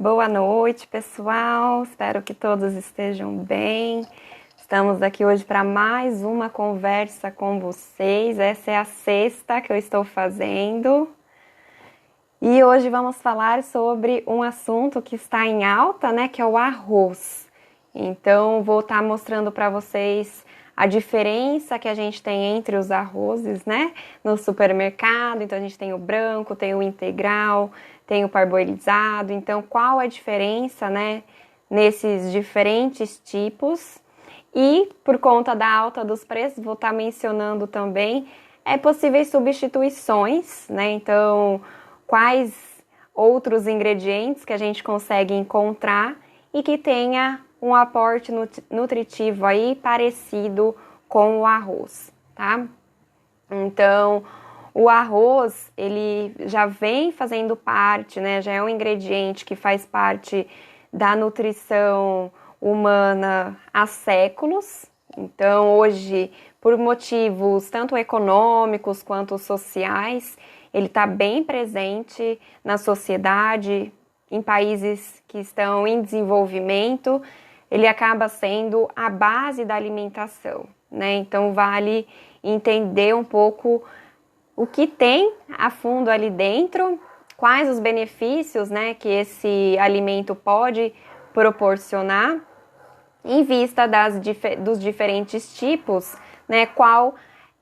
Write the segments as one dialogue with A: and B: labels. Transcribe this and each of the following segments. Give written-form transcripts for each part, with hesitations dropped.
A: Boa noite, pessoal. Espero que todos estejam bem. Estamos aqui hoje para mais uma conversa com vocês. Essa é a sexta que eu estou fazendo. E hoje vamos falar sobre um assunto que está em alta, né, que é o arroz. Então, vou estar mostrando para vocês a diferença que a gente tem entre os arrozes, né, no supermercado. Então, a gente tem o branco, tem o integral, tem o parboilizado. Então, qual a diferença, né, nesses diferentes tipos? E, por conta da alta dos preços, vou estar mencionando também possíveis substituições, né? Então, quais outros ingredientes que a gente consegue encontrar e que tenha um aporte nutritivo aí parecido com o arroz, tá? Então, o arroz, ele já vem fazendo parte, né? Já é um ingrediente que faz parte da nutrição humana há séculos. Então, hoje, por motivos tanto econômicos quanto sociais, ele está bem presente na sociedade, em países que estão em desenvolvimento, ele acaba sendo a base da alimentação, né? Então, vale entender um pouco o que tem a fundo ali dentro, quais os benefícios, né, que esse alimento pode proporcionar, em vista dos diferentes tipos, né, qual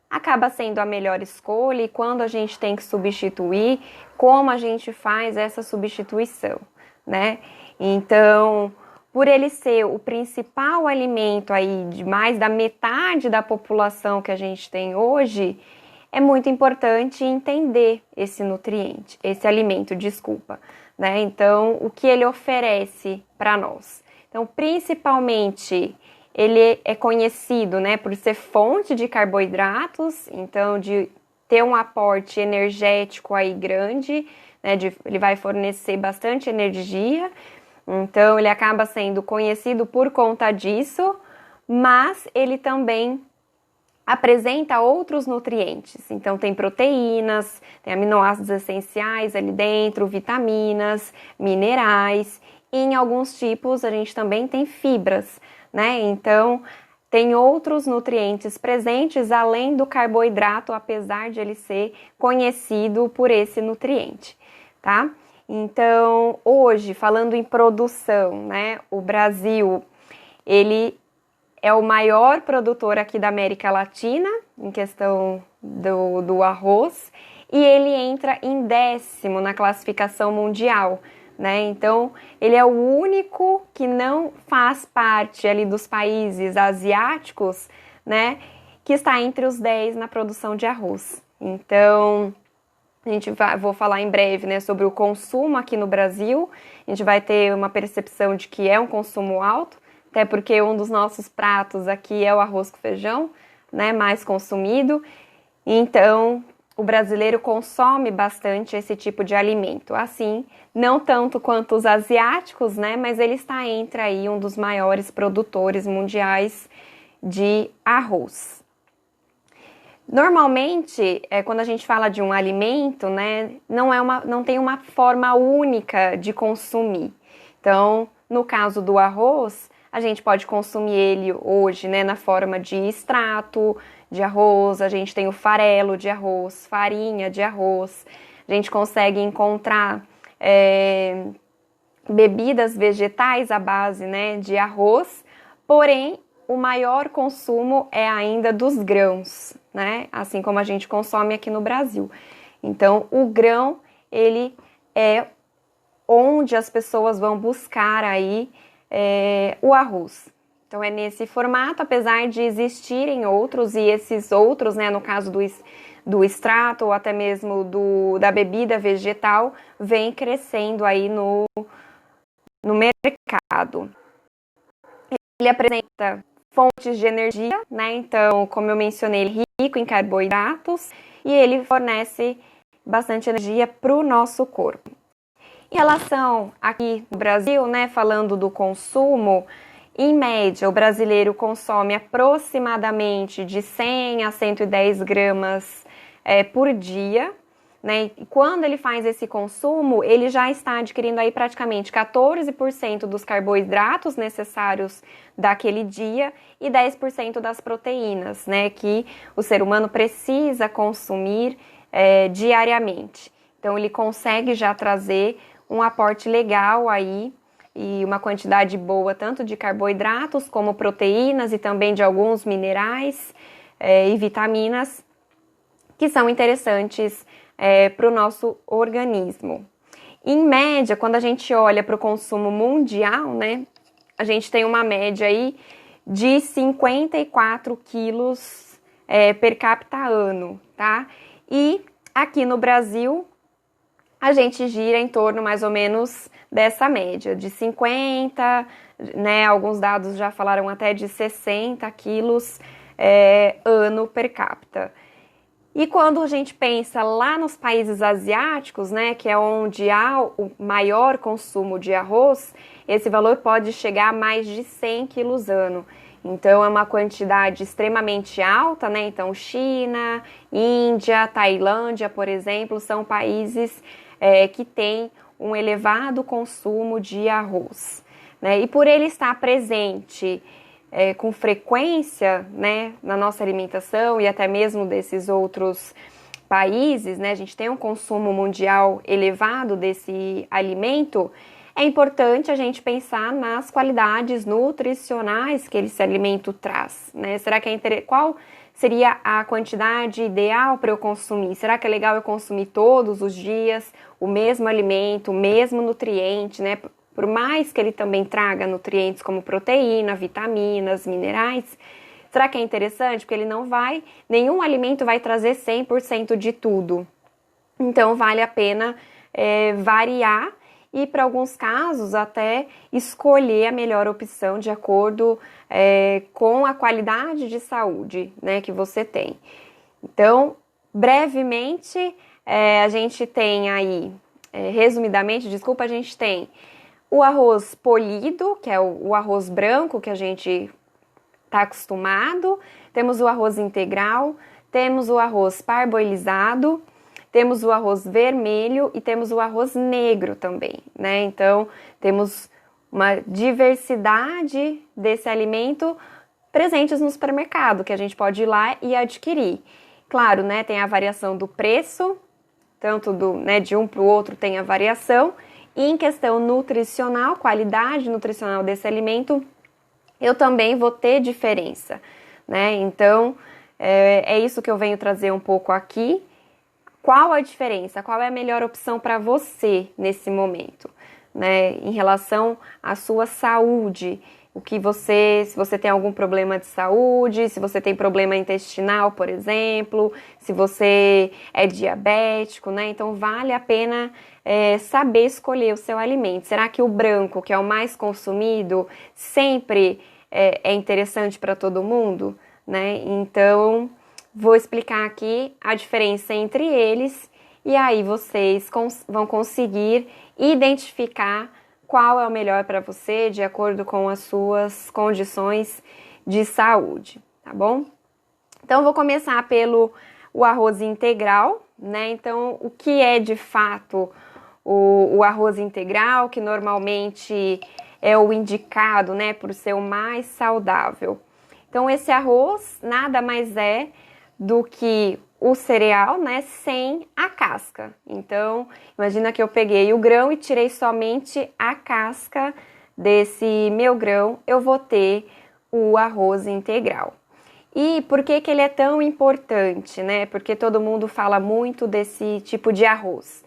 A: acaba sendo a melhor escolha e quando a gente tem que substituir, como a gente faz essa substituição, né? Então, por ele ser o principal alimento aí de mais da metade da população que a gente tem hoje, é muito importante entender esse nutriente, esse alimento, desculpa, né? Então, o que ele oferece para nós? Então, principalmente, ele é conhecido, né, por ser fonte de carboidratos, então de ter um aporte energético aí grande, né, ele vai fornecer bastante energia, então ele acaba sendo conhecido por conta disso, mas ele também apresenta outros nutrientes, então tem proteínas, tem aminoácidos essenciais ali dentro, vitaminas, minerais, e em alguns tipos a gente também tem fibras, né? Então tem outros nutrientes presentes além do carboidrato, apesar de ele ser conhecido por esse nutriente, tá? Então hoje, falando em produção, né? O Brasil, ele é o maior produtor aqui da América Latina, em questão do arroz, e ele entra em 10º na classificação mundial, né? Então, ele é o único que não faz parte ali dos países asiáticos, né? Que está entre os 10 na produção de arroz. Então, vou falar em breve, né, sobre o consumo aqui no Brasil. A gente vai ter uma percepção de que é um consumo alto, até porque um dos nossos pratos aqui é o arroz com feijão, né, mais consumido. Então, o brasileiro consome bastante esse tipo de alimento. Assim, não tanto quanto os asiáticos, né, mas ele está entre aí um dos maiores produtores mundiais de arroz. Normalmente, quando a gente fala de um alimento, né, não tem uma forma única de consumir. Então, no caso do arroz, a gente pode consumir ele hoje, né, na forma de extrato de arroz, a gente tem o farelo de arroz, farinha de arroz, a gente consegue encontrar bebidas vegetais à base, né, de arroz, porém, o maior consumo é ainda dos grãos, né, assim como a gente consome aqui no Brasil. Então, o grão, ele é onde as pessoas vão buscar aí o arroz. Então é nesse formato, apesar de existirem outros, e esses outros, né, no caso do extrato ou até mesmo da bebida vegetal, vem crescendo aí no mercado. Ele apresenta fontes de energia, né? Então, como eu mencionei, ele é rico em carboidratos e ele fornece bastante energia para o nosso corpo. Em relação aqui no Brasil, né, falando do consumo, em média, o brasileiro consome aproximadamente de 100 a 110 gramas por dia, né? E quando ele faz esse consumo, ele já está adquirindo aí praticamente 14% dos carboidratos necessários daquele dia e 10% das proteínas, né? Que o ser humano precisa consumir diariamente. Então, ele consegue já trazer um aporte legal aí e uma quantidade boa tanto de carboidratos como proteínas e também de alguns minerais e vitaminas que são interessantes para o nosso organismo. Em média, quando a gente olha para o consumo mundial, né, a gente tem uma média aí de 54 quilos per capita ano, tá? E aqui no Brasil, a gente gira em torno mais ou menos dessa média, de 50, né? Alguns dados já falaram até de 60 quilos ano per capita. E quando a gente pensa lá nos países asiáticos, né, que é onde há o maior consumo de arroz, esse valor pode chegar a mais de 100 quilos ano. Então, é uma quantidade extremamente alta, né? Então, China, Índia, Tailândia, por exemplo, são países que têm um elevado consumo de arroz, né? E por ele estar presente com frequência, né, na nossa alimentação e até mesmo desses outros países, né, a gente tem um consumo mundial elevado desse alimento, é importante a gente pensar nas qualidades nutricionais que esse alimento traz, né? Será que qual seria a quantidade ideal para eu consumir? Será que é legal eu consumir todos os dias o mesmo alimento, o mesmo nutriente, né? Por mais que ele também traga nutrientes como proteína, vitaminas, minerais, será que é interessante? Porque nenhum alimento vai trazer 100% de tudo. Então, vale a pena variar e, para alguns casos, até escolher a melhor opção de acordo com a qualidade de saúde, né, que você tem. Então, brevemente, a gente tem aí, resumidamente, a gente tem o arroz polido, que é o arroz branco que a gente está acostumado, temos o arroz integral, temos o arroz parboilizado, temos o arroz vermelho e temos o arroz negro também, né? Então, temos uma diversidade desse alimento presentes no supermercado, que a gente pode ir lá e adquirir. Claro, né, tem a variação do preço, tanto de um para o outro tem a variação, e em questão nutricional, qualidade nutricional desse alimento, eu também vou ter diferença, né? Então, é isso que eu venho trazer um pouco aqui. Qual a diferença? Qual é a melhor opção para você nesse momento, né? Em relação à sua saúde, se você tem algum problema de saúde, se você tem problema intestinal, por exemplo, se você é diabético, né? Então, vale a pena saber escolher o seu alimento. Será que o branco, que é o mais consumido, sempre é interessante para todo mundo, né? Então, vou explicar aqui a diferença entre eles e aí vocês vão conseguir identificar qual é o melhor para você de acordo com as suas condições de saúde, tá bom? Então, vou começar pelo arroz integral, né? Então, o que é de fato o arroz integral, que normalmente é o indicado, né, por ser o mais saudável. Então, esse arroz nada mais é do que o cereal, né, sem a casca. Então, imagina que eu peguei o grão e tirei somente a casca desse meu grão, eu vou ter o arroz integral. E por que ele é tão importante, né? Porque todo mundo fala muito desse tipo de arroz.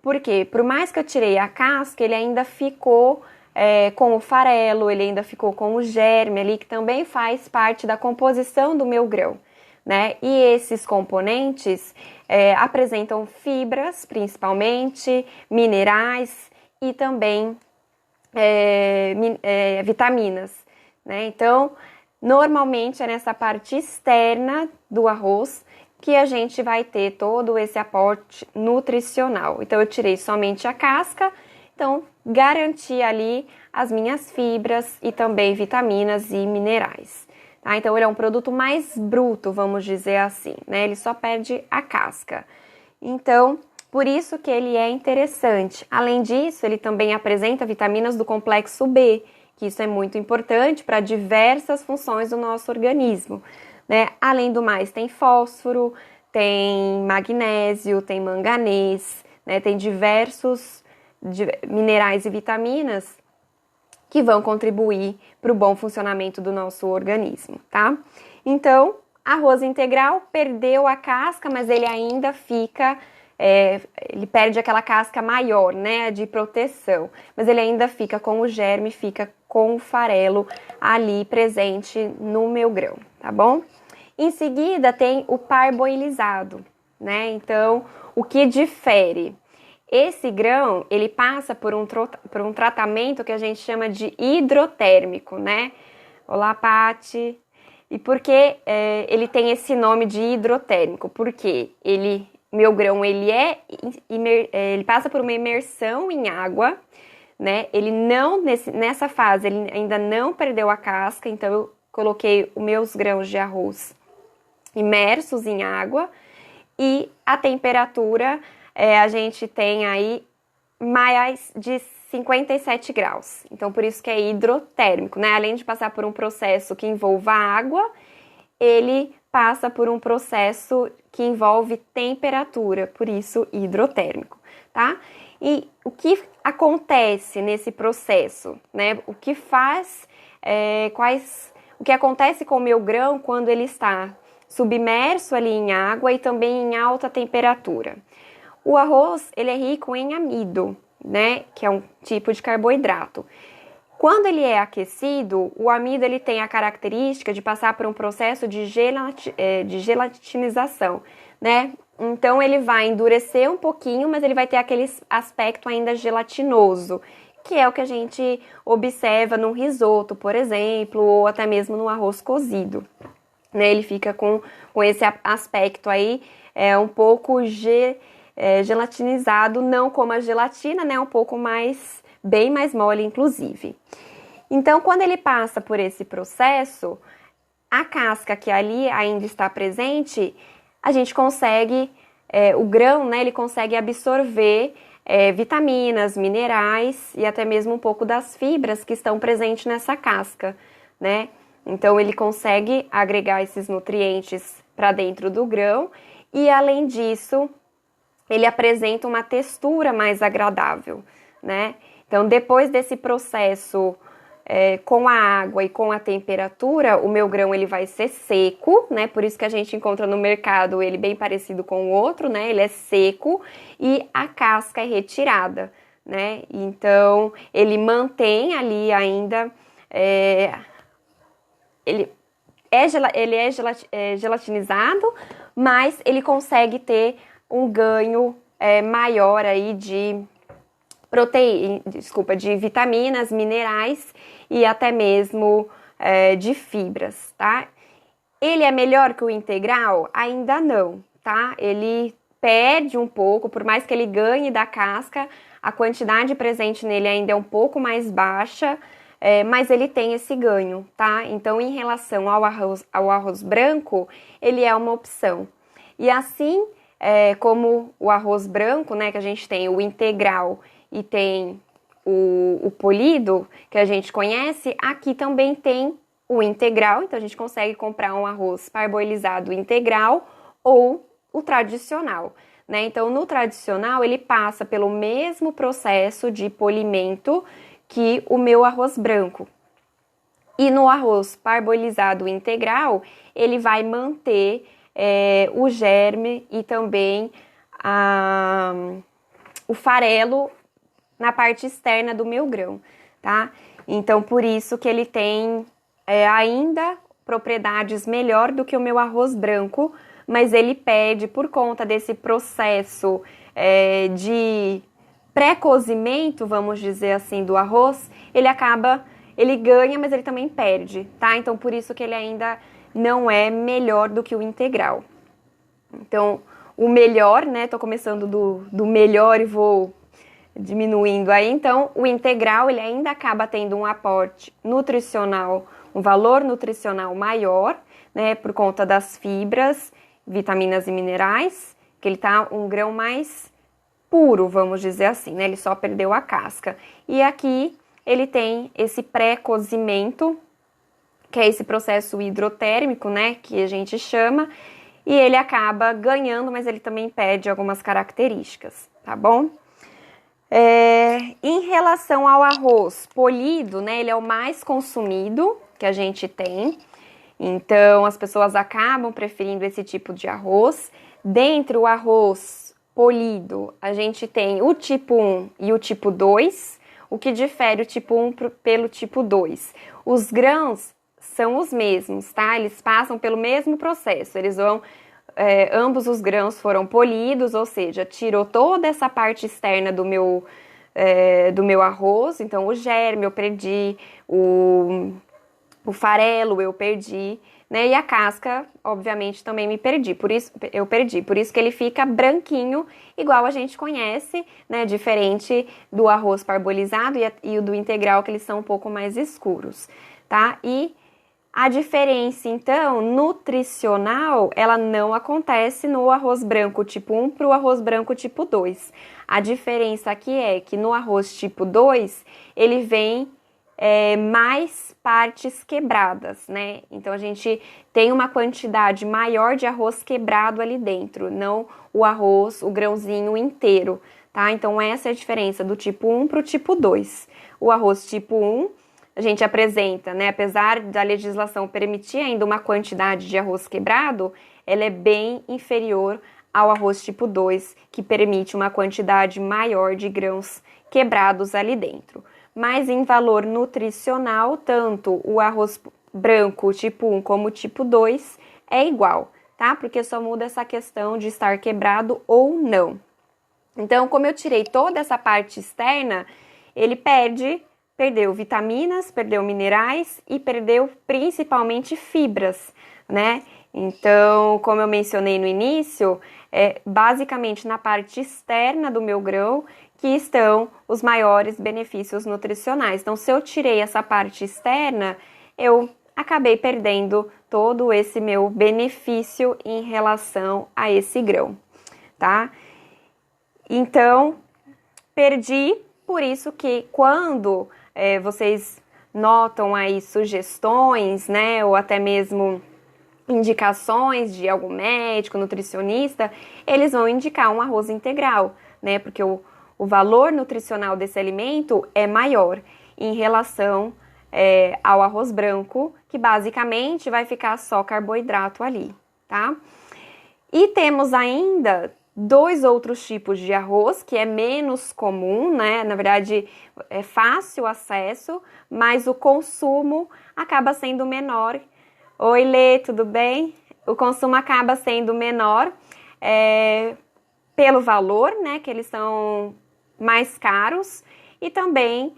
A: Porque, por mais que eu tirei a casca, ele ainda ficou com o farelo, ele ainda ficou com o germe ali, que também faz parte da composição do meu grão, né? E esses componentes apresentam fibras, principalmente, minerais e também vitaminas, né? Então, normalmente é nessa parte externa do arroz que a gente vai ter todo esse aporte nutricional. Então, eu tirei somente a casca, então garanti ali as minhas fibras e também vitaminas e minerais. Tá? Então, ele é um produto mais bruto, vamos dizer assim, né? Ele só perde a casca. Então, Por isso que ele é interessante. Além disso, ele também apresenta vitaminas do complexo B, que isso é muito importante para diversas funções do nosso organismo, né? Além do mais, tem fósforo, tem magnésio, tem manganês, né? Tem diversos minerais e vitaminas que vão contribuir para o bom funcionamento do nosso organismo, tá? Então, arroz integral perdeu a casca, mas ele ainda fica, ele perde aquela casca maior, né, de proteção, mas ele ainda fica com o germe, fica com o farelo ali presente no meu grão, tá bom? Em seguida tem o parboilizado, né? Então, o que difere? Esse grão, ele passa por um tratamento que a gente chama de hidrotérmico, né? Olá, Pati. E por que ele tem esse nome de hidrotérmico? Porque meu grão, ele passa por uma imersão em água, né? Ele não, nessa fase, ele ainda não perdeu a casca, então eu coloquei os meus grãos de arroz imersos em água e a temperatura a gente tem aí mais de 57 graus. Então, por isso que é hidrotérmico, né? Além de passar por um processo que envolva água, ele passa por um processo que envolve temperatura, por isso hidrotérmico, tá? E o que acontece nesse processo, né? O que acontece com o meu grão quando ele está submerso ali em água e também em alta temperatura? O arroz, ele é rico em amido, né, que é um tipo de carboidrato. Quando ele é aquecido, o amido ele tem a característica de passar por um processo de gelatinização, né? Então ele vai endurecer um pouquinho, mas ele vai ter aquele aspecto ainda gelatinoso, que é o que a gente observa no risoto, por exemplo, ou até mesmo no arroz cozido, né? Ele fica com esse aspecto aí, um pouco gelatinizado, não como a gelatina, né? Um pouco bem mais mole, inclusive. Então, quando ele passa por esse processo, a casca que ali ainda está presente, a gente consegue, o grão, né? Ele consegue absorver vitaminas, minerais e até mesmo um pouco das fibras que estão presentes nessa casca, né? Então, ele consegue agregar esses nutrientes para dentro do grão e, além disso, ele apresenta uma textura mais agradável, né? Então, depois desse processo com a água e com a temperatura, o meu grão ele vai ser seco, né? Por isso que a gente encontra no mercado ele bem parecido com o outro, né? Ele é seco e a casca é retirada, né? Então, ele mantém ali ainda... ele é gelatinizado, mas ele consegue ter um ganho maior aí de de vitaminas, minerais e até mesmo de fibras, tá? Ele é melhor que o integral? Ainda não, tá? Ele perde um pouco, por mais que ele ganhe da casca, a quantidade presente nele ainda é um pouco mais baixa, mas ele tem esse ganho, tá? Então, em relação ao arroz branco, ele é uma opção. E assim... como o arroz branco, né, que a gente tem o integral e tem o polido, que a gente conhece, aqui também tem o integral, então a gente consegue comprar um arroz parboilizado integral ou o tradicional, né? Então, no tradicional, ele passa pelo mesmo processo de polimento que o meu arroz branco. E no arroz parboilizado integral, ele vai manter o germe e também o farelo na parte externa do meu grão, tá? Então, por isso que ele tem ainda propriedades melhor do que o meu arroz branco, mas ele perde por conta desse processo de pré-cozimento, vamos dizer assim, do arroz, ele ganha, mas ele também perde, tá? Então, por isso que ele ainda não é melhor do que o integral. Então, o melhor, né? Tô começando do melhor e vou diminuindo aí. Então, o integral, ele ainda acaba tendo um aporte nutricional, um valor nutricional maior, né? Por conta das fibras, vitaminas e minerais, que ele tá um grão mais puro, vamos dizer assim, né? Ele só perdeu a casca. E aqui ele tem esse pré-cozimento, que é esse processo hidrotérmico, né? Que a gente chama, e ele acaba ganhando, mas ele também perde algumas características, tá bom? Em relação ao arroz polido, né? Ele é o mais consumido que a gente tem. Então, as pessoas acabam preferindo esse tipo de arroz. Dentre o arroz polido, a gente tem o tipo 1 e o tipo 2, o que difere o tipo 1 pelo tipo 2. Os grãos são os mesmos, tá? Eles passam pelo mesmo processo, ambos os grãos foram polidos, ou seja, tirou toda essa parte externa do meu arroz, então o germe eu perdi, o farelo eu perdi, né? E a casca, obviamente, também eu perdi. Por isso que ele fica branquinho, igual a gente conhece, né? Diferente do arroz parbolizado e o do integral, que eles são um pouco mais escuros, tá? E a diferença, então, nutricional, ela não acontece no arroz branco tipo 1 para o arroz branco tipo 2. A diferença aqui é que no arroz tipo 2, ele vem mais partes quebradas, né? Então, a gente tem uma quantidade maior de arroz quebrado ali dentro, não o grãozinho inteiro, tá? Então, essa é a diferença do tipo 1 para o tipo 2. O arroz tipo 1, a gente apresenta, né? Apesar da legislação permitir ainda uma quantidade de arroz quebrado, ela é bem inferior ao arroz tipo 2, que permite uma quantidade maior de grãos quebrados ali dentro. Mas em valor nutricional, tanto o arroz branco tipo 1 como o tipo 2 é igual, tá? Porque só muda essa questão de estar quebrado ou não. Então, como eu tirei toda essa parte externa, ele perdeu vitaminas, perdeu minerais e perdeu principalmente fibras, né? Então, como eu mencionei no início, basicamente na parte externa do meu grão que estão os maiores benefícios nutricionais. Então, se eu tirei essa parte externa, eu acabei perdendo todo esse meu benefício em relação a esse grão, tá? Então, perdi, por isso que quando vocês notam aí sugestões, né, ou até mesmo indicações de algum médico, nutricionista, eles vão indicar um arroz integral, né, porque o valor nutricional desse alimento é maior em relação ao arroz branco, que basicamente vai ficar só carboidrato ali, tá? E temos ainda 2 outros tipos de arroz, que é menos comum, né? Na verdade, é fácil acesso, mas o consumo acaba sendo menor. Oi, Lê, tudo bem? O consumo acaba sendo menor pelo valor, né? Que eles são mais caros e também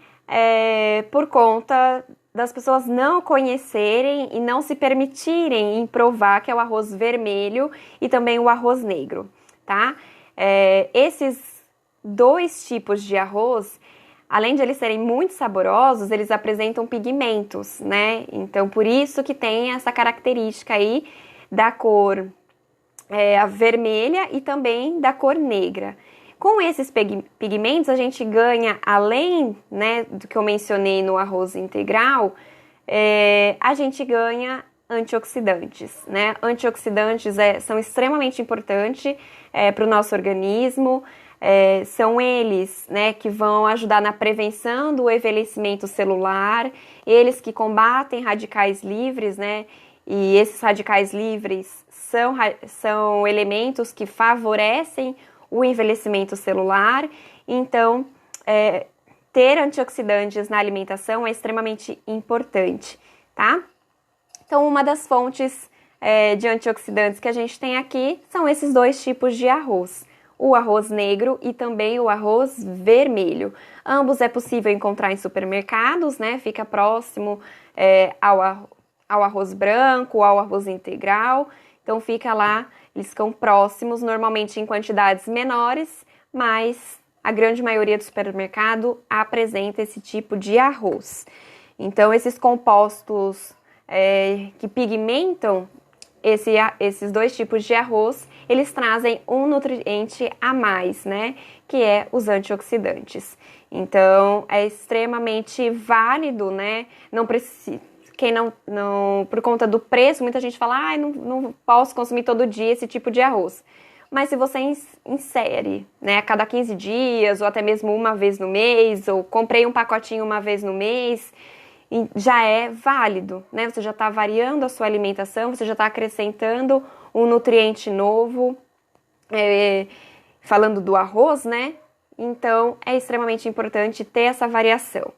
A: por conta das pessoas não conhecerem e não se permitirem em provar que é o arroz vermelho e também o arroz negro, tá? Esses 2 tipos de arroz, além de eles serem muito saborosos, eles apresentam pigmentos, né? Então, por isso que tem essa característica aí da cor a vermelha e também da cor negra. Com esses pigmentos, a gente ganha, além, né, do que eu mencionei no arroz integral, a gente ganha antioxidantes, né? Antioxidantes são extremamente importantes para o nosso organismo, são eles, né, que vão ajudar na prevenção do envelhecimento celular, eles que combatem radicais livres, né? E esses radicais livres são elementos que favorecem o envelhecimento celular. Então, ter antioxidantes na alimentação é extremamente importante, tá? Então, uma das fontes de antioxidantes que a gente tem aqui são esses 2 tipos de arroz, o arroz negro e também o arroz vermelho. Ambos é possível encontrar em supermercados, né? Fica próximo ao arroz branco, ao arroz integral. Então, fica lá, eles ficam próximos, normalmente em quantidades menores, mas a grande maioria do supermercado apresenta esse tipo de arroz. Então, esses compostos que pigmentam esses dois tipos de arroz, eles trazem um nutriente a mais, né? Que é os antioxidantes. Então, é extremamente válido, né? Não precisa... Quem não, por conta do preço, muita gente fala, não posso consumir todo dia esse tipo de arroz. Mas se você insere, né, a cada 15 dias, ou até mesmo uma vez no mês, ou comprei um pacotinho uma vez no mês, já é válido, né? Você já está variando a sua alimentação, você já está acrescentando um nutriente novo, falando do arroz, né? Então, é extremamente importante ter essa variação.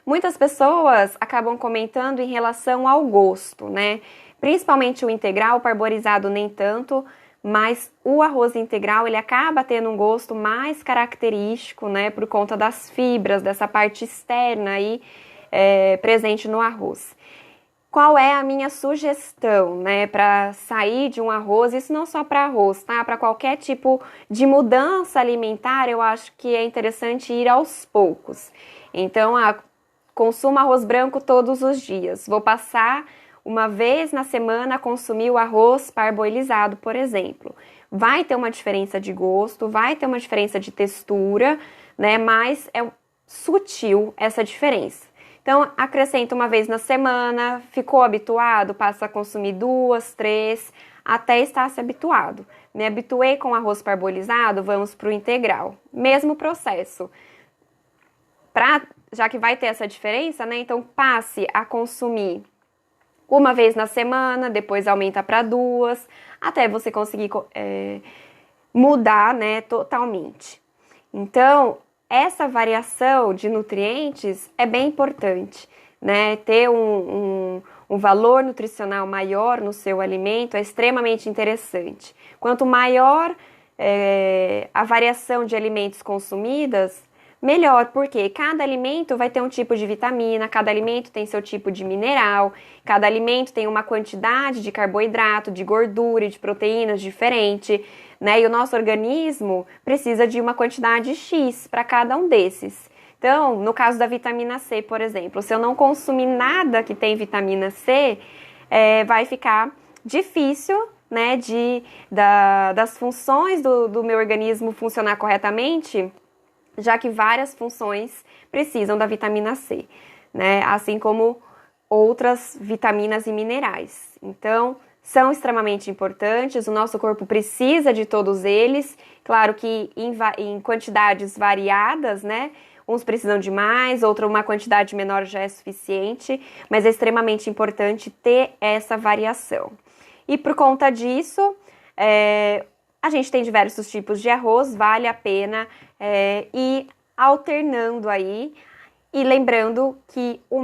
A: Muitas pessoas acabam comentando em relação ao gosto, né? Principalmente o integral, o parboilizado nem tanto, mas o arroz integral, ele acaba tendo um gosto mais característico, né? Por conta das fibras, dessa parte externa aí presente no arroz. Qual é a minha sugestão, né, para sair de um arroz? Isso não só para arroz, tá? Para qualquer tipo de mudança alimentar, eu acho que é interessante ir aos poucos. Então, consumo arroz branco todos os dias. Vou passar uma vez na semana a consumir o arroz parboilizado, por exemplo. Vai ter uma diferença de gosto, vai ter uma diferença de textura, né? Mas é sutil essa diferença. Então, acrescenta uma vez na semana, ficou habituado, passa a consumir 2, 3, até estar se habituado. Me habituei com arroz parboilizado, vamos para o integral. Mesmo processo. Já que vai ter essa diferença, né? Então, passe a consumir uma vez na semana, depois aumenta para 2, até você conseguir mudar, né, totalmente. Então, essa variação de nutrientes é bem importante, né? Ter um valor nutricional maior no seu alimento é extremamente interessante. Quanto maior a variação de alimentos consumidas, melhor, porque cada alimento vai ter um tipo de vitamina, cada alimento tem seu tipo de mineral, cada alimento tem uma quantidade de carboidrato, de gordura e de proteínas diferente, né? E o nosso organismo precisa de uma quantidade X para cada um desses. Então, no caso da vitamina C, por exemplo, se eu não consumir nada que tem vitamina C, vai ficar difícil, né, das funções do meu organismo funcionar corretamente, já que várias funções precisam da vitamina C, né? Assim como outras vitaminas e minerais. Então, são extremamente importantes, o nosso corpo precisa de todos eles, claro que em quantidades variadas, né? Uns precisam de mais, outra uma quantidade menor já é suficiente, mas é extremamente importante ter essa variação. E por conta disso, a gente tem diversos tipos de arroz, vale a pena ir alternando aí e lembrando que o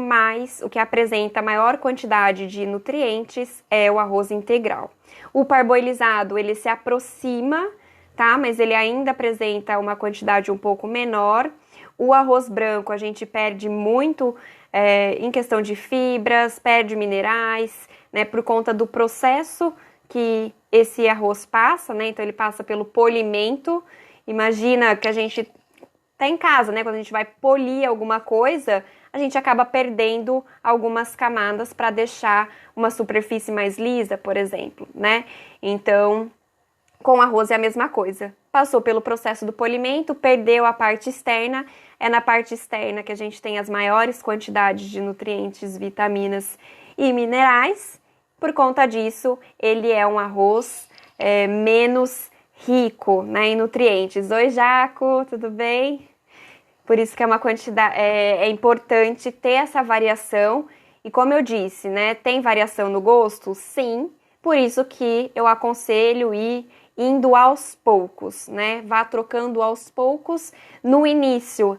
A: que apresenta maior quantidade de nutrientes é o arroz integral. O parboilizado, ele se aproxima, tá? Mas ele ainda apresenta uma quantidade um pouco menor. O arroz branco a gente perde muito em questão de fibras, perde minerais, né? Por conta do processo que esse arroz passa, né? Então ele passa pelo polimento. Imagina que a gente tá em casa, né? Quando a gente vai polir alguma coisa, a gente acaba perdendo algumas camadas para deixar uma superfície mais lisa, por exemplo, né? Então, com arroz é a mesma coisa. Passou pelo processo do polimento, perdeu a parte externa. É na parte externa que a gente tem as maiores quantidades de nutrientes, vitaminas e minerais. Por conta disso, ele é um arroz menos rico, né, em nutrientes. Oi, Jaco, tudo bem? Por isso que é uma quantidade, é importante ter essa variação. E como eu disse, né, tem variação no gosto? Sim. Por isso que eu aconselho ir indo aos poucos, né? Vá trocando aos poucos. No início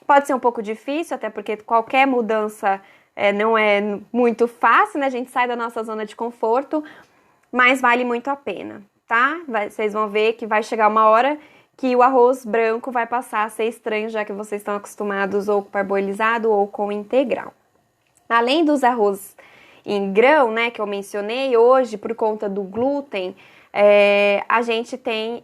A: pode ser um pouco difícil, até porque qualquer mudança não é muito fácil, né? A gente sai da nossa zona de conforto, mas vale muito a pena, tá? Vocês vão ver que vai chegar uma hora que o arroz branco vai passar a ser estranho, já que vocês estão acostumados ou com parboilizado ou com integral. Além dos arroz em grão, né, que eu mencionei, hoje, por conta do glúten, a gente tem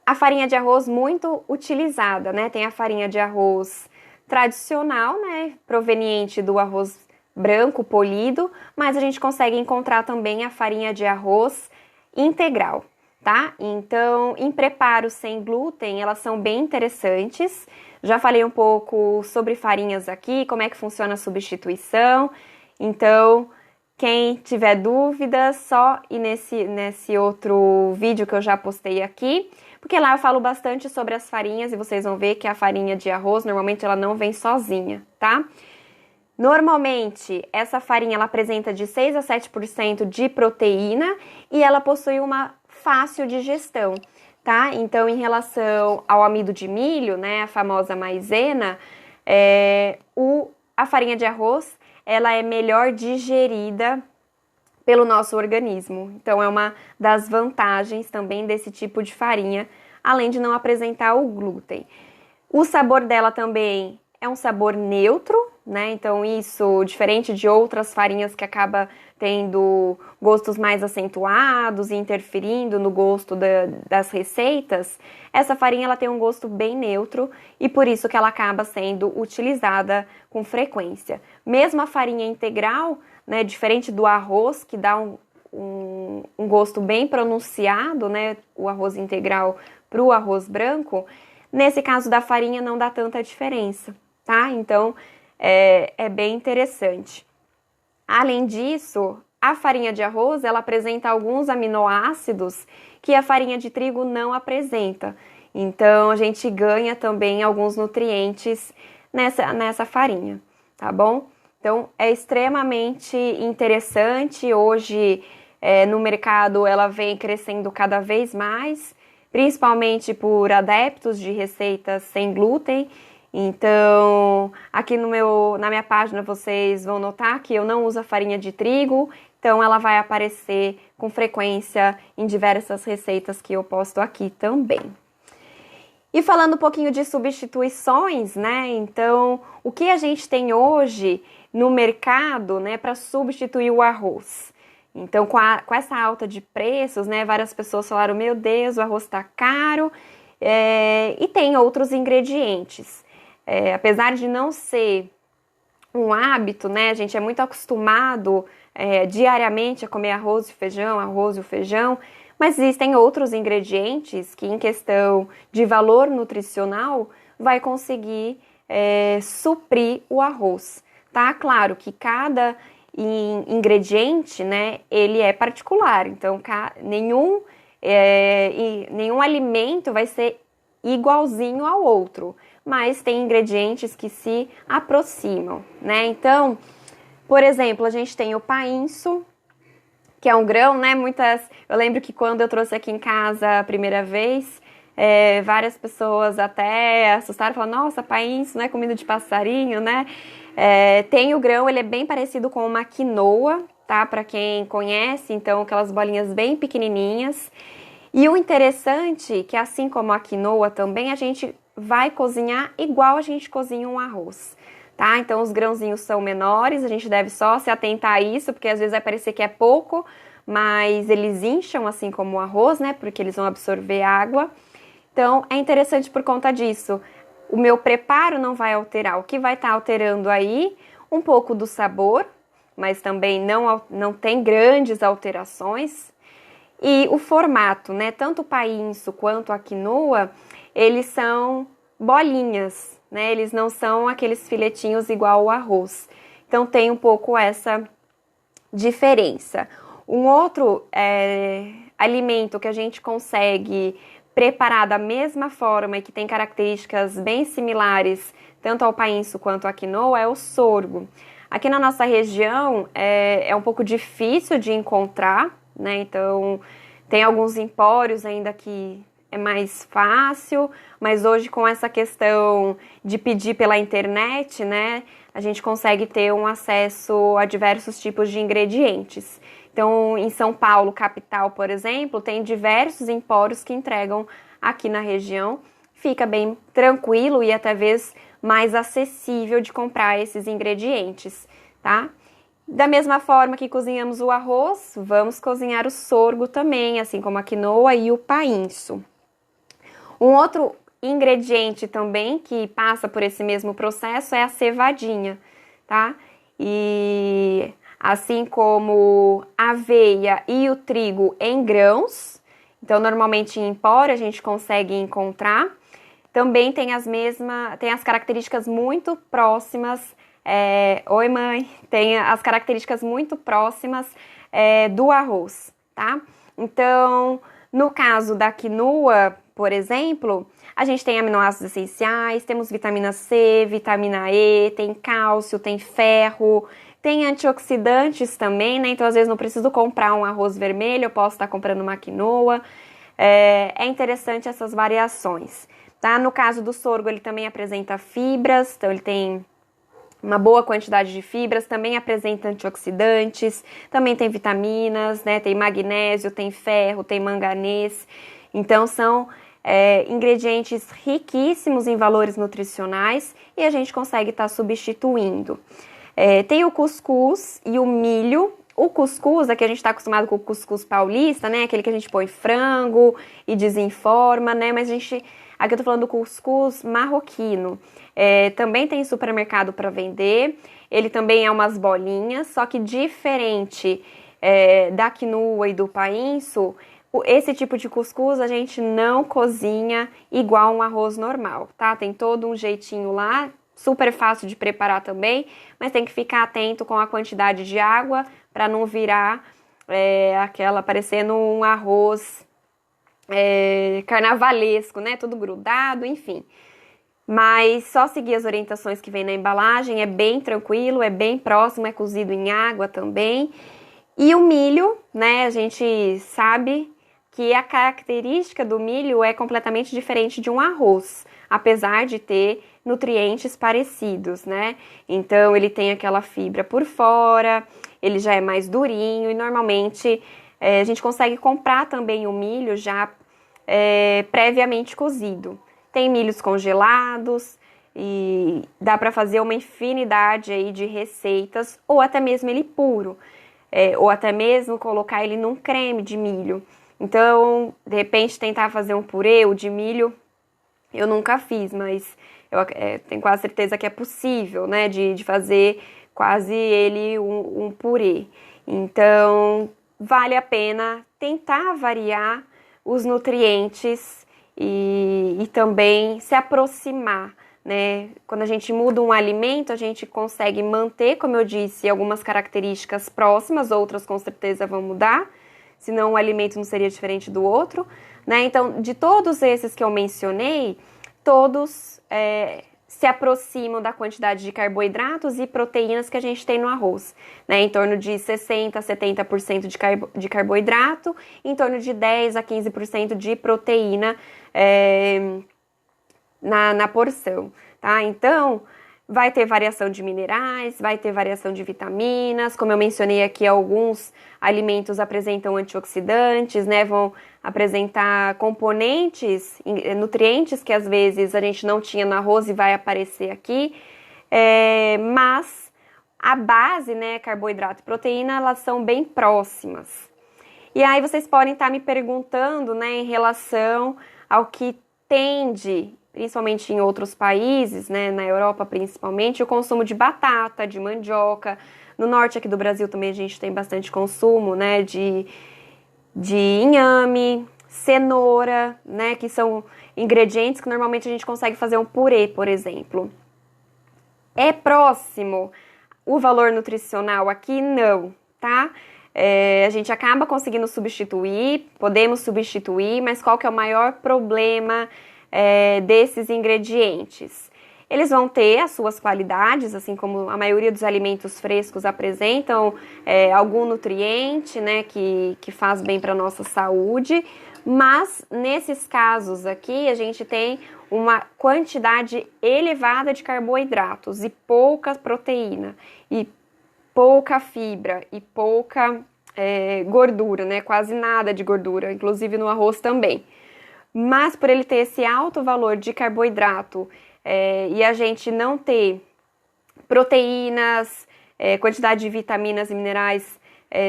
A: a farinha de arroz muito utilizada, né? Tem a farinha de arroz tradicional, né, proveniente do arroz branco polido, mas a gente consegue encontrar também a farinha de arroz integral, tá? Então, em preparos sem glúten, elas são bem interessantes. Já falei um pouco sobre farinhas aqui, como é que funciona a substituição. Então, quem tiver dúvidas, só ir nesse outro vídeo que eu já postei aqui, porque lá eu falo bastante sobre as farinhas e vocês vão ver que a farinha de arroz, normalmente ela não vem sozinha, tá? Normalmente, essa farinha ela apresenta de 6 a 7% de proteína e ela possui uma fácil digestão, tá? Então, em relação ao amido de milho, né, a famosa maisena, a farinha de arroz, ela é melhor digerida pelo nosso organismo. Então, é uma das vantagens também desse tipo de farinha, além de não apresentar o glúten. O sabor dela também é um sabor neutro, né? Então, isso, diferente de outras farinhas que acaba tendo gostos mais acentuados e interferindo no gosto das receitas, essa farinha ela tem um gosto bem neutro e por isso que ela acaba sendo utilizada com frequência. Mesmo a farinha integral, né, diferente do arroz, que dá um gosto bem pronunciado, né, o arroz integral para o arroz branco, nesse caso da farinha não dá tanta diferença, tá? Então, é bem interessante. Além disso, a farinha de arroz, ela apresenta alguns aminoácidos que a farinha de trigo não apresenta. Então, a gente ganha também alguns nutrientes nessa farinha, tá bom? Então, é extremamente interessante. Hoje, no mercado, ela vem crescendo cada vez mais, principalmente por adeptos de receitas sem glúten. Então, aqui na minha página vocês vão notar que eu não uso a farinha de trigo, então ela vai aparecer com frequência em diversas receitas que eu posto aqui também. E falando um pouquinho de substituições, né? Então, o que a gente tem hoje no mercado, né, para substituir o arroz? Então, com essa alta de preços, né, várias pessoas falaram, meu Deus, o arroz está caro, e tem outros ingredientes. Apesar de não ser um hábito, né, a gente é muito acostumado diariamente a comer arroz e o feijão, mas existem outros ingredientes que, em questão de valor nutricional, vai conseguir suprir o arroz, tá? Claro que cada ingrediente, né, ele é particular, então nenhum alimento vai ser igualzinho ao outro, mas tem ingredientes que se aproximam, né? Então, por exemplo, a gente tem o painço, que é um grão, né? Eu lembro que quando eu trouxe aqui em casa a primeira vez, várias pessoas até assustaram, falaram, nossa, painço, né? Comida de passarinho, né? Tem o grão, ele é bem parecido com uma quinoa, tá? Para quem conhece, então, aquelas bolinhas bem pequenininhas. E o interessante é que, assim como a quinoa também, a gente vai cozinhar igual a gente cozinha um arroz, tá? Então, os grãozinhos são menores, a gente deve só se atentar a isso, porque às vezes vai parecer que é pouco, mas eles incham assim como o arroz, né? Porque eles vão absorver água. Então, é interessante por conta disso. O meu preparo não vai alterar. O que vai estar alterando aí? Um pouco do sabor, mas também não tem grandes alterações. E o formato, né? Tanto o painço quanto a quinoa, eles são bolinhas, né? Eles não são aqueles filetinhos igual o arroz. Então, tem um pouco essa diferença. Um outro alimento que a gente consegue preparar da mesma forma e que tem características bem similares, tanto ao painço quanto à quinoa, é o sorgo. Aqui na nossa região é um pouco difícil de encontrar, né? Então, tem alguns empórios ainda que é mais fácil, mas hoje com essa questão de pedir pela internet, né, a gente consegue ter um acesso a diversos tipos de ingredientes. Então, em São Paulo, capital, por exemplo, tem diversos empórios que entregam aqui na região. Fica bem tranquilo e até vezes mais acessível de comprar esses ingredientes, tá? Da mesma forma que cozinhamos o arroz, vamos cozinhar o sorgo também, assim como a quinoa e o painço. Um outro ingrediente também que passa por esse mesmo processo é a cevadinha, tá? e assim como a aveia e o trigo em grãos. Então, normalmente em Empório a gente consegue encontrar. Também tem tem as características muito próximas. Oi, mãe! Tem as características muito próximas do arroz, tá? Então, no caso da quinoa, por exemplo, a gente tem aminoácidos essenciais, temos vitamina C, vitamina E, tem cálcio, tem ferro, tem antioxidantes também, né? Então, às vezes, não preciso comprar um arroz vermelho, eu posso estar comprando uma quinoa. É interessante essas variações, tá? No caso do sorgo, ele também apresenta fibras, então ele tem uma boa quantidade de fibras, também apresenta antioxidantes, também tem vitaminas, né? Tem magnésio, tem ferro, tem manganês. Então, são ingredientes riquíssimos em valores nutricionais e a gente consegue estar substituindo. Tem o cuscuz e o milho. O cuscuz, aqui a gente está acostumado com o cuscuz paulista, né? Aquele que a gente põe frango e desenforma, né? Mas aqui eu tô falando do cuscuz marroquino. Também tem supermercado para vender. Ele também é umas bolinhas, só que diferente da quinoa e do painço, esse tipo de cuscuz a gente não cozinha igual um arroz normal, tá? Tem todo um jeitinho lá, super fácil de preparar também, mas tem que ficar atento com a quantidade de água para não virar parecendo um arroz carnavalesco, né? Tudo grudado, enfim. Mas só seguir as orientações que vem na embalagem, é bem tranquilo, é bem próximo, é cozido em água também. E o milho, né? A gente sabe que a característica do milho é completamente diferente de um arroz, apesar de ter nutrientes parecidos, né? Então ele tem aquela fibra por fora, ele já é mais durinho e normalmente a gente consegue comprar também o milho já previamente cozido. Tem milhos congelados e dá para fazer uma infinidade aí de receitas, ou até mesmo ele puro, ou até mesmo colocar ele num creme de milho. Então, de repente, tentar fazer um purê de milho, eu nunca fiz, mas eu tenho quase certeza que é possível, né, de fazer quase ele um purê. Então, vale a pena tentar variar os nutrientes e também se aproximar, né? Quando a gente muda um alimento, a gente consegue manter, como eu disse, algumas características próximas, outras com certeza vão mudar, senão o alimento não seria diferente do outro, né? Então, de todos esses que eu mencionei, todos se aproximam da quantidade de carboidratos e proteínas que a gente tem no arroz, né? Em torno de 60% a 70% de carboidrato, em torno de 10% a 15% de proteína na porção, tá? Então, vai ter variação de minerais, vai ter variação de vitaminas, como eu mencionei aqui, alguns alimentos apresentam antioxidantes, né? Vão apresentar componentes, nutrientes que às vezes a gente não tinha no arroz e vai aparecer aqui, mas a base, né, carboidrato e proteína, elas são bem próximas. E aí vocês podem estar me perguntando, né, em relação ao que tende, principalmente em outros países, né, na Europa principalmente, o consumo de batata, de mandioca. No norte aqui do Brasil também a gente tem bastante consumo, né, de inhame, cenoura, né, que são ingredientes que normalmente a gente consegue fazer um purê, por exemplo. É próximo o valor nutricional aqui? Não, tá? A gente acaba conseguindo substituir, podemos substituir, mas qual que é o maior problema desses ingredientes? Eles vão ter as suas qualidades, assim como a maioria dos alimentos frescos apresentam algum nutriente, né, que faz bem para a nossa saúde, mas nesses casos aqui a gente tem uma quantidade elevada de carboidratos e pouca proteína, e pouca fibra e pouca gordura, né, quase nada de gordura, inclusive no arroz também. Mas por ele ter esse alto valor de carboidrato e a gente não ter proteínas, quantidade de vitaminas e minerais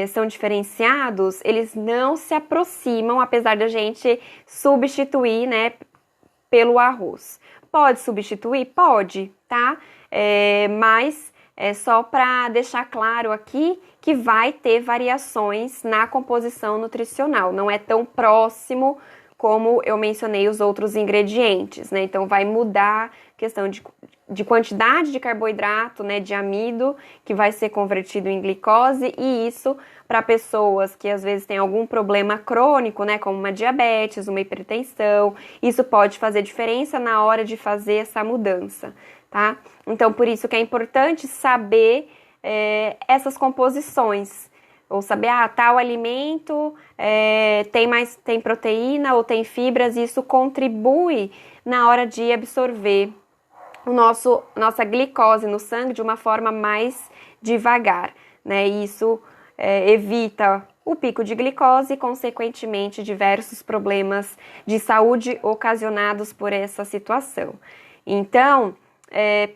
A: são diferenciados, eles não se aproximam, apesar da gente substituir, né, pelo arroz. Pode substituir? Pode, tá? Mas é só para deixar claro aqui que vai ter variações na composição nutricional, não é tão próximo como eu mencionei os outros ingredientes, né? Então vai mudar a questão de quantidade de carboidrato, né, de amido, que vai ser convertido em glicose, e isso para pessoas que às vezes têm algum problema crônico, né, como uma diabetes, uma hipertensão, isso pode fazer diferença na hora de fazer essa mudança, tá? Então por isso que é importante saber essas composições, ou saber, tal alimento tem proteína ou tem fibras, e isso contribui na hora de absorver nossa glicose no sangue de uma forma mais devagar, né? Isso evita o pico de glicose e, consequentemente, diversos problemas de saúde ocasionados por essa situação. Então,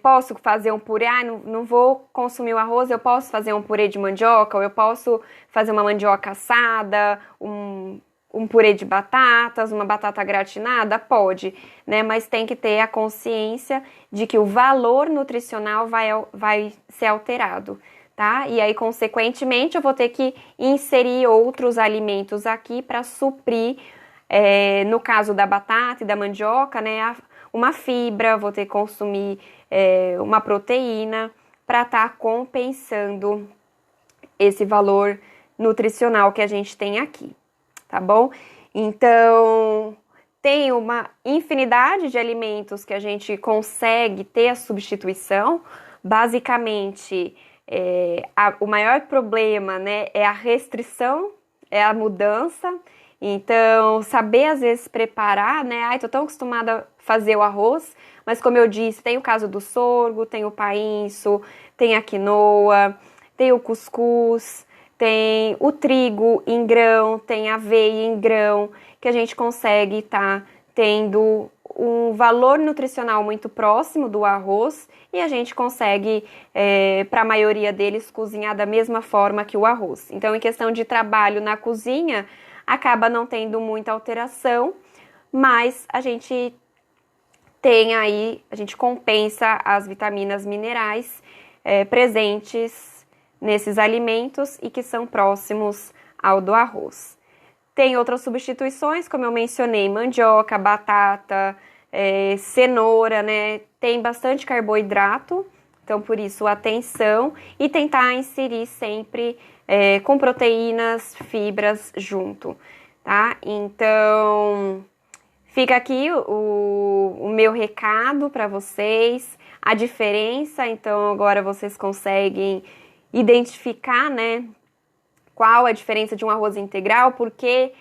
A: posso fazer um purê, não vou consumir o arroz, eu posso fazer um purê de mandioca, ou eu posso fazer uma mandioca assada, um purê de batatas, uma batata gratinada? Pode, né? Mas tem que ter a consciência de que o valor nutricional vai ser alterado, tá? E aí, consequentemente, eu vou ter que inserir outros alimentos aqui para suprir, no caso da batata e da mandioca, né, uma fibra, vou ter que consumir uma proteína para estar compensando esse valor nutricional que a gente tem aqui, tá bom? Então, tem uma infinidade de alimentos que a gente consegue ter a substituição. Basicamente, o maior problema, né, é a restrição, é a mudança. Então, saber às vezes preparar, né? Tô tão acostumada a fazer o arroz, mas como eu disse, tem o caso do sorgo, tem o painço, tem a quinoa, tem o cuscuz, tem o trigo em grão, tem a aveia em grão, que a gente consegue estar tendo um valor nutricional muito próximo do arroz, e a gente consegue, para a maioria deles, cozinhar da mesma forma que o arroz. Então, em questão de trabalho na cozinha, acaba não tendo muita alteração, mas a gente compensa as vitaminas minerais presentes nesses alimentos e que são próximos ao do arroz. Tem outras substituições, como eu mencionei, mandioca, batata, cenoura, né? Tem bastante carboidrato, então por isso atenção, e tentar inserir sempre com proteínas, fibras junto, tá? Então, fica aqui o meu recado para vocês, a diferença. Então agora vocês conseguem identificar, né, qual a diferença de um arroz integral, porque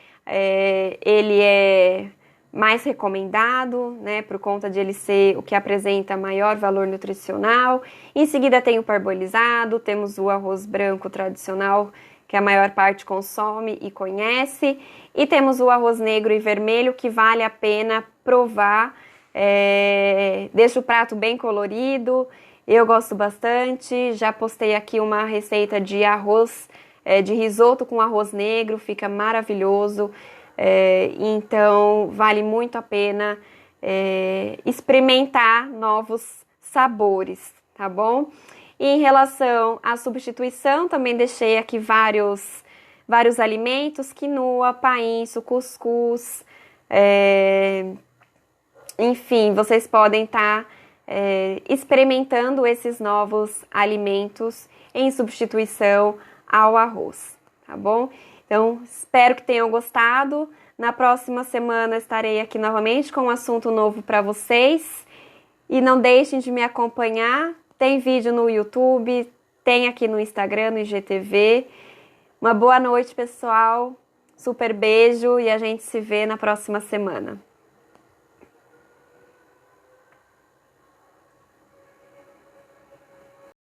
A: ele é mais recomendado, né, por conta de ele ser o que apresenta maior valor nutricional. Em seguida tem o parbolizado, temos o arroz branco tradicional, que a maior parte consome e conhece, e temos o arroz negro e vermelho, que vale a pena provar, deixa o prato bem colorido, eu gosto bastante. Já postei aqui uma receita de arroz, de risoto com arroz negro, fica maravilhoso. Então vale muito a pena experimentar novos sabores, tá bom? E em relação à substituição, também deixei aqui vários alimentos: quinoa, painço, cuscuz, enfim, vocês podem estar experimentando esses novos alimentos em substituição ao arroz, tá bom? Então, espero que tenham gostado. Na próxima semana estarei aqui novamente com um assunto novo para vocês. E não deixem de me acompanhar. Tem vídeo no YouTube, tem aqui no Instagram, no IGTV. Uma boa noite, pessoal. Super beijo, e a gente se vê na próxima semana.